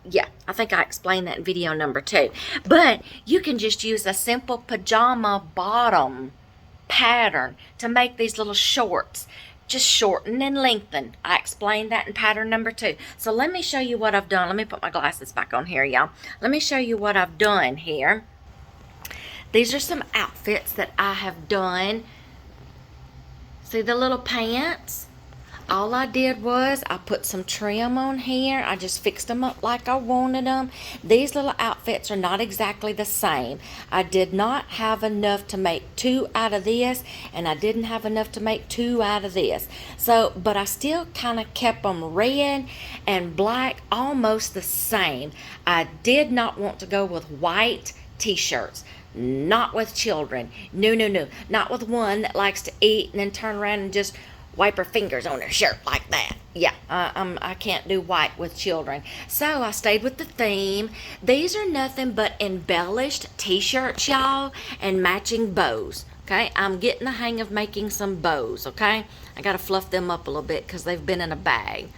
Yeah, I think I explained that in video number 2. But you can just use a simple pajama bottom pattern to make these little shorts. Just shorten and lengthen. I explained that in pattern number 2. So let me show you what I've done. Let me put my glasses back on here, y'all. Let me show you what I've done here. These are some outfits that I have done. See the little pants? All I did was I put some trim on here. I just fixed them up like I wanted them. These little outfits are not exactly the same. I did not have enough to make 2 out of this, and I didn't have enough to make 2 out of this. So, but I still kind of kept them red and black almost the same. I did not want to go with white t-shirts. Not with children. No, no, no. Not with one that likes to eat and then turn around and just wipe her fingers on her shirt like that. Yeah, I can't do white with children. So I stayed with the theme. These are nothing but embellished t-shirts, y'all, and matching bows. Okay, I'm getting the hang of making some bows, okay? I got to fluff them up a little bit because they've been in a bag.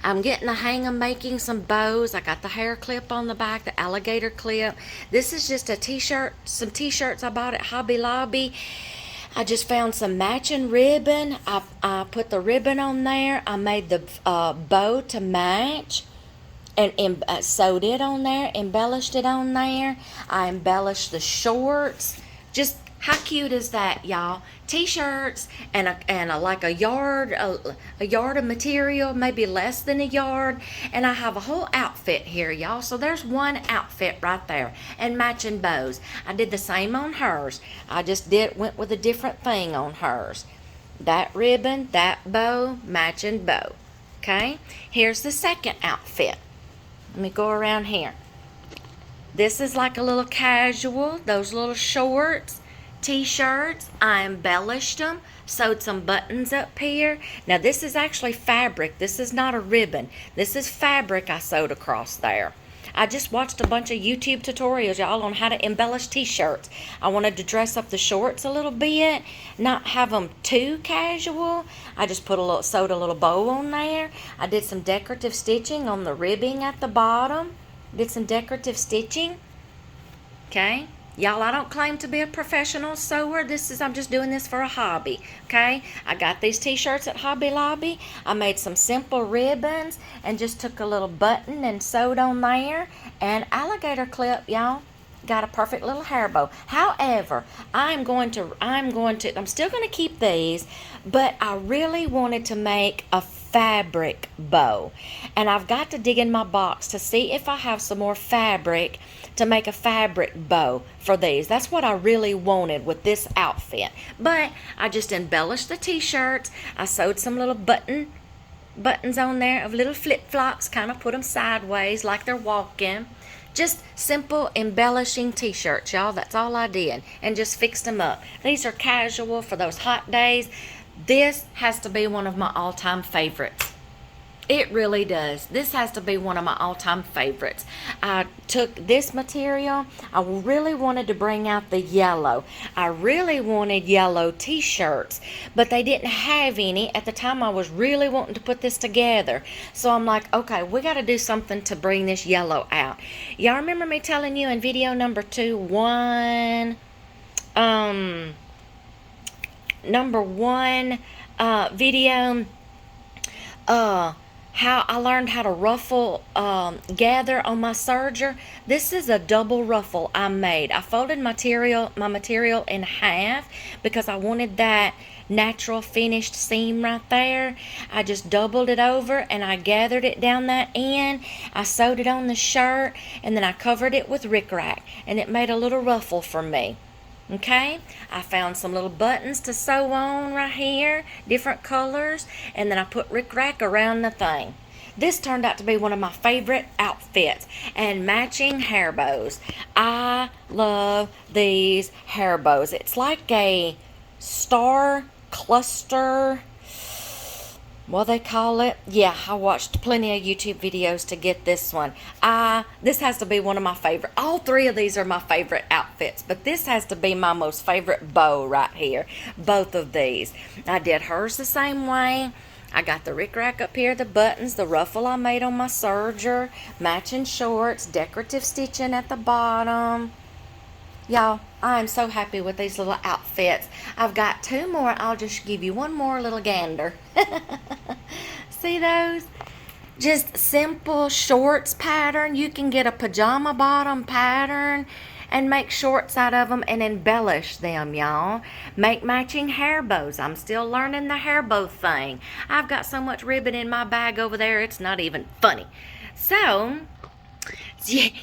I'm getting the hang of making some bows. I got the hair clip on the back, the alligator clip. This is just a t-shirt, some t-shirts I bought at Hobby Lobby. I just found some matching ribbon. I put the ribbon on there. I made the bow to match and sewed it on there, embellished it on there. I embellished the shorts. Just how cute is that, y'all? T-shirts and like a yard of material, maybe less than a yard, and I have a whole outfit here, y'all. So there's one outfit right there, and matching bows. I did the same on hers. I just went with a different thing on hers. That ribbon, that bow, matching bow. Okay, here's the second outfit. Let me go around here. This is like a little casual, those little shorts, t-shirts. I embellished them, sewed some buttons up here. Now this is actually fabric. This is not a ribbon. This is fabric I sewed across there. I just watched a bunch of YouTube tutorials, y'all, on how to embellish t-shirts. I wanted to dress up the shorts a little bit, not have them too casual. I just sewed a little bow on there. I did some decorative stitching on the ribbing at the bottom. Did some decorative stitching. Okay. Y'all, I don't claim to be a professional sewer. I'm just doing this for a hobby, okay? I got these t-shirts at Hobby Lobby. I made some simple ribbons and just took a little button and sewed on there. And alligator clip, y'all. Got a perfect little hair bow. However, I'm still going to keep these, but I really wanted to make a fabric bow. And I've got to dig in my box to see if I have some more fabric to make a fabric bow for these. That's what I really wanted with this outfit. But I just embellished the t-shirts. I sewed some little buttons on there of little flip-flops, kind of put them sideways like they're walking. Just simple embellishing t-shirts, y'all. That's all I did. And just fixed them up. These are casual for those hot days. This has to be one of my all-time favorites. It really does. This has to be one of my all-time favorites. I took this material. I really wanted to bring out the yellow. I really wanted yellow t-shirts, but they didn't have any at the time I was really wanting to put this together. So I'm like, okay, we got to do something to bring this yellow out. Y'all remember me telling you in video number 2, number one video, how I learned how to ruffle gather on my serger. This is a double ruffle I made. I folded my material in half because I wanted that natural finished seam right there. I just doubled it over and I gathered it down that end. I sewed it on the shirt and then I covered it with rickrack and it made a little ruffle for me. Okay, I found some little buttons to sew on right here, different colors, and then I put rickrack around the thing. This turned out to be one of my favorite outfits, and matching hair bows. I love these hair bows. It's like a star cluster, what they call it. Yeah, I watched plenty of YouTube videos to get this one. This has to be one of my favorite. All three of these are my favorite outfits, but this has to be my most favorite bow right here. Both of these. I did hers the same way. I got the rickrack up here, the buttons, the ruffle I made on my serger, matching shorts, decorative stitching at the bottom. Y'all, I am so happy with these little outfits. I've got 2 more. I'll just give you one more little gander. See those? Just simple shorts pattern. You can get a pajama bottom pattern and make shorts out of them and embellish them, y'all. Make matching hair bows. I'm still learning the hair bow thing. I've got so much ribbon in my bag over there, it's not even funny. So,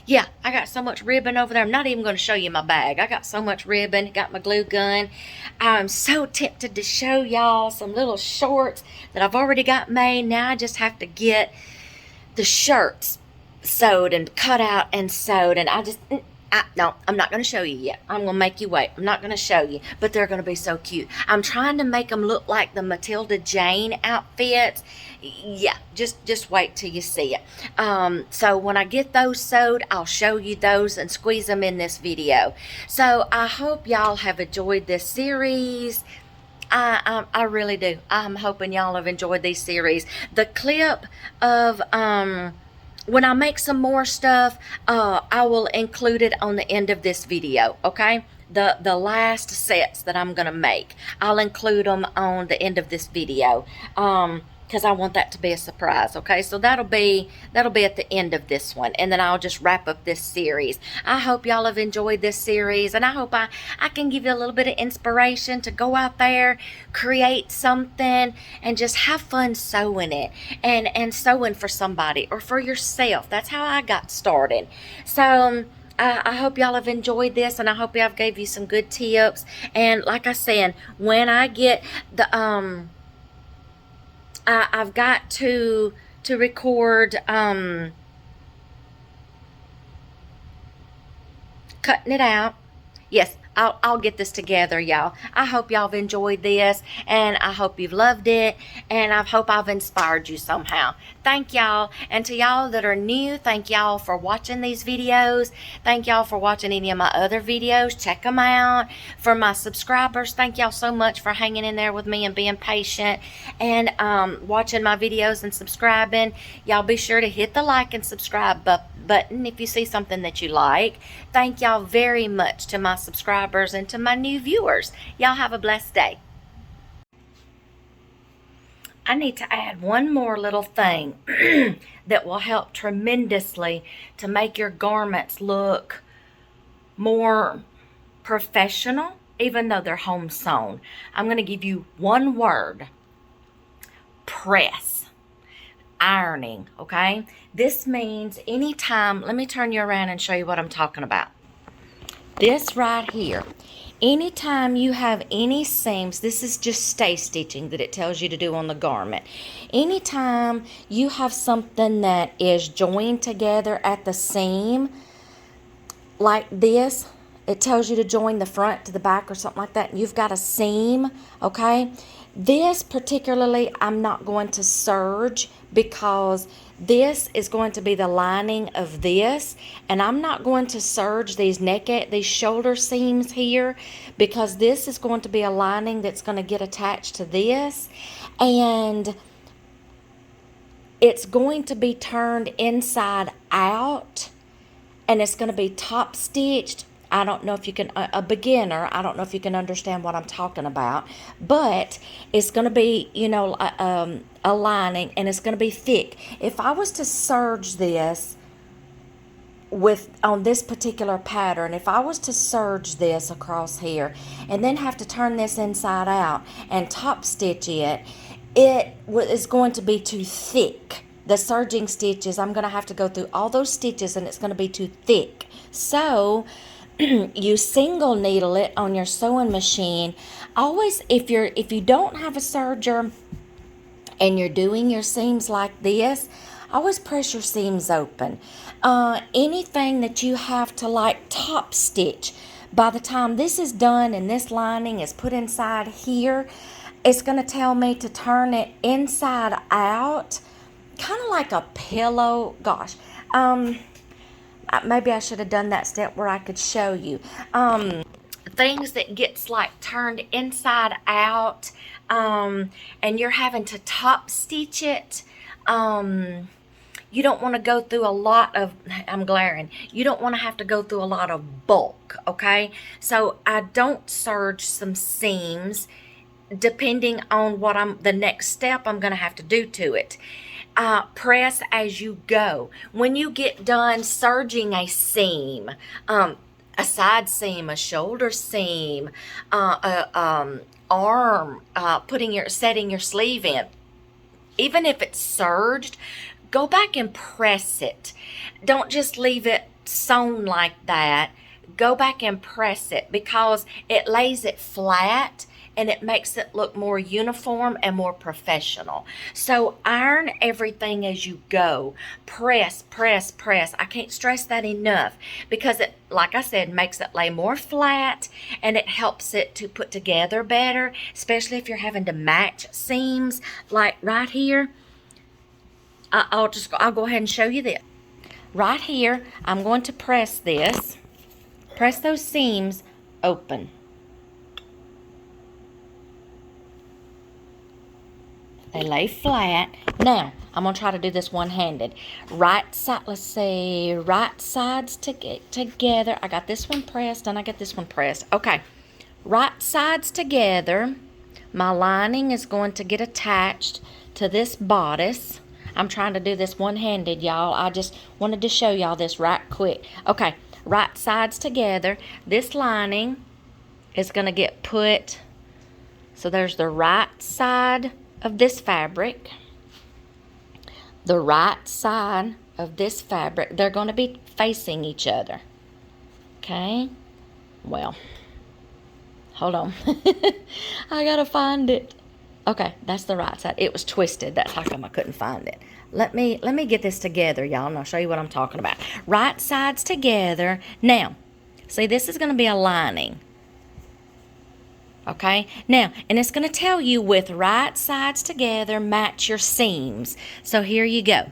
yeah, I got so much ribbon over there. I'm not even going to show you my bag. I got so much ribbon. Got my glue gun. I'm so tempted to show y'all some little shorts that I've already got made. Now I just have to get the shirts sewed and cut out and sewed. And No, I'm not going to show you yet. I'm going to make you wait. I'm not going to show you, but they're going to be so cute. I'm trying to make them look like the Matilda Jane outfits. Yeah, just wait till you see it. So when I get those sewed, I'll show you those and squeeze them in this video. So I hope y'all have enjoyed this series. I really do. I'm hoping y'all have enjoyed these series. The clip of when I make some more stuff, I will include it on the end of this video, okay? The last sets that I'm going to make, I'll include them on the end of this video, because I want that to be a surprise, okay? So that'll be at the end of this one, and then I'll just wrap up this series. I hope y'all have enjoyed this series, and I hope I can give you a little bit of inspiration to go out there, create something, and just have fun sewing it, and sewing for somebody or for yourself. That's how I got started. So I hope y'all have enjoyed this, and I hope y'all gave you some good tips. And like I said, when I get the I've got to record cutting it out. Yes, I'll get this together, y'all. I hope y'all have enjoyed this, and I hope you've loved it, and I hope I've inspired you somehow. Thank y'all. And to y'all that are new, thank y'all for watching these videos. Thank y'all for watching any of my other videos. Check them out. For my subscribers, thank y'all so much for hanging in there with me and being patient and watching my videos and subscribing. Y'all be sure to hit the like and subscribe button if you see something that you like. Thank y'all very much to my subscribers and to my new viewers. Y'all have a blessed day. I need to add one more little thing that will help tremendously to make your garments look more professional, even though they're home sewn. I'm going to give you one word: press. Ironing, okay? This means anytime, let me turn you around and show you what I'm talking about. This right here, anytime you have any seams, this is just stay stitching that it tells you to do on the garment. Anytime you have something that is joined together at the seam, like this, it tells you to join the front to the back or something like that, and you've got a seam, okay? This particularly, I'm not going to serge because this is going to be the lining of this, and I'm not going to serge these these shoulder seams here, because this is going to be a lining that's going to get attached to this, and it's going to be turned inside out, and it's going to be top stitched. I don't know if you can, a beginner, I don't know if you can understand what I'm talking about, but it's going to be, you know, a lining, and it's going to be thick. If I was to serge this on this particular pattern, if I was to serge this across here and then have to turn this inside out and top stitch it, it is going to be too thick. The serging stitches, I'm going to have to go through all those stitches, and it's going to be too thick. So you single needle it on your sewing machine. Always, if you don't have a serger and you're doing your seams like this, always press your seams open. Anything that you have to like top stitch, by the time this is done and this lining is put inside here, it's going to tell me to turn it inside out, kind of like a pillow. Gosh, maybe I should have done that step where I could show you. Things that gets like turned inside out, and you're having to top stitch it. You don't want to go through a lot of, I'm glaring, you don't want to have to go through a lot of bulk, okay? So I don't serge some seams depending on what the next step I'm going to have to do to it. Press as you go. When you get done serging a seam, a side seam, a shoulder seam, arm, setting your sleeve in, even if it's serged, go back and press it. Don't just leave it sewn like that. Go back and press it, because it lays it flat and it makes it look more uniform and more professional. So iron everything as you go. Press, press, press. I can't stress that enough because it, like I said, makes it lay more flat, and it helps it to put together better, especially if you're having to match seams like right here. I'll go ahead and show you this. Right here, I'm going to press this. Press those seams open. They lay flat. Now, I'm going to try to do this one-handed. Right side, let's see, right sides together. I got this one pressed and I got this one pressed. Okay, right sides together. My lining is going to get attached to this bodice. I'm trying to do this one-handed, y'all. I just wanted to show y'all this right quick. Okay, right sides together. This lining is going to get put, so there's the right side of this fabric, the right side of this fabric. They're going to be facing each other. Okay, well, hold on. I gotta find it. Okay, that's the right side. It was twisted. That's how come I couldn't find it. Let me get this together, y'all, and I'll show you what I'm talking about. Right sides together. Now, see, this is going to be a lining. Okay, now, and it's going to tell you with right sides together, match your seams. So here you go.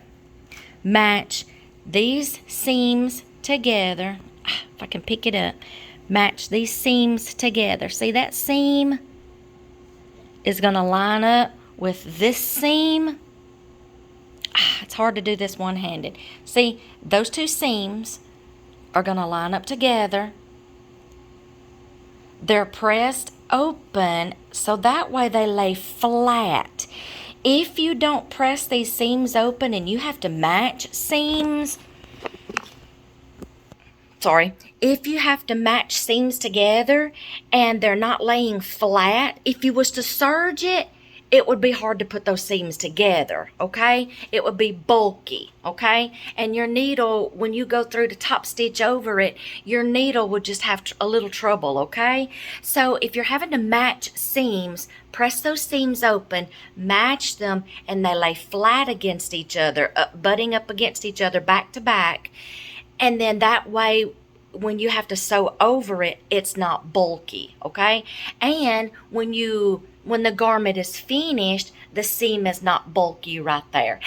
Match these seams together. If I can pick it up. Match these seams together. See, that seam is going to line up with this seam. It's hard to do this one-handed. See, those two seams are going to line up together. They're pressed open, so that way they lay flat. If you don't press these seams open and you have to match seams, if you have to match seams together and they're not laying flat, if you was to serge it, it would be hard to put those seams together, okay? It would be bulky, okay? And your needle, when you go through to top stitch over it, your needle would just have a little trouble, okay? So if you're having to match seams, press those seams open, match them, and they lay flat against each other, butting up against each other back to back. And then that way, when you have to sew over it, it's not bulky, okay? And when the garment is finished, the seam is not bulky right there.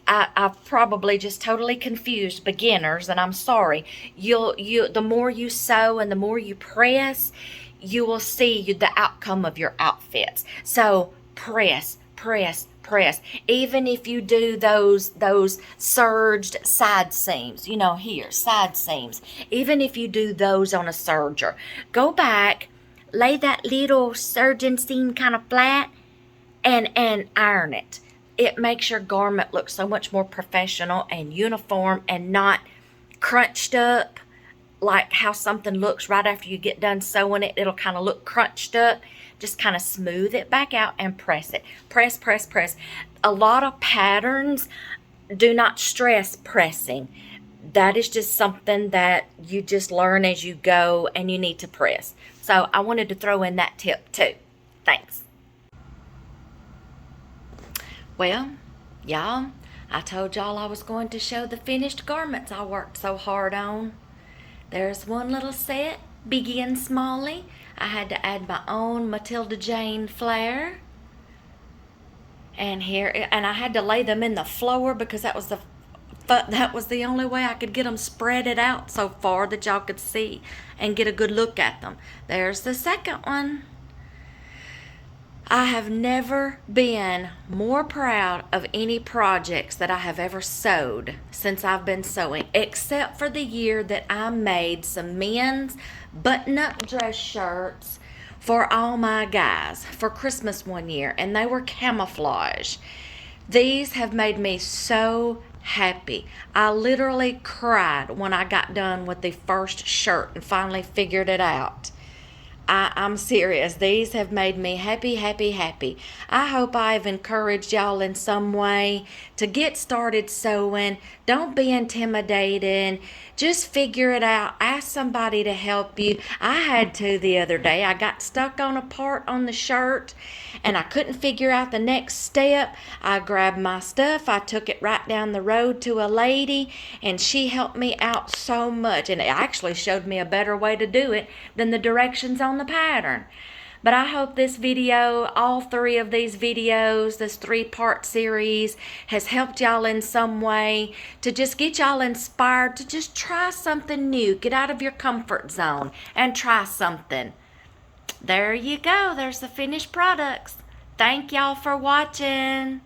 I've probably just totally confused beginners, and I'm sorry. The more you sew and the more you press, you will see the outcome of your outfits. So press, press, press. Even if you do those serged side seams, here, side seams. Even if you do those on a serger, go back, lay that little serging seam kind of flat, and iron it. It makes your garment look so much more professional and uniform and not crunched up like how something looks right after you get done sewing it. It'll kind of look crunched up. Just kind of smooth it back out and press it. Press, press, press. A lot of patterns do not stress pressing. That is just something that you just learn as you go, and you need to press. So I wanted to throw in that tip too. Thanks. Well, y'all, I told y'all I was going to show the finished garments I worked so hard on. There's one little set, Biggie and Smalley. I had to add my own Matilda Jane flare. And I had to lay them in the floor because that was the only way I could get them spreaded out so far that y'all could see and get a good look at them. There's the second one. I have never been more proud of any projects that I have ever sewed since I've been sewing, except for the year that I made some men's button-up dress shirts for all my guys for Christmas one year, and they were camouflage. These have made me so happy. I literally cried when I got done with the first shirt and finally figured it out. I'm serious. These have made me happy, happy, happy. I hope I've encouraged y'all in some way to get started sewing. Don't be intimidated. Just figure it out. Ask somebody to help you. I had to the other day. I got stuck on a part on the shirt and I couldn't figure out the next step. I grabbed my stuff. I took it right down the road to a lady and she helped me out so much. And it actually showed me a better way to do it than the directions on the pattern. But I hope this video, all three of these videos, this 3-part series, has helped y'all in some way to just get y'all inspired to just try something new. Get out of your comfort zone and try something. There you go. There's the finished products. Thank y'all for watching.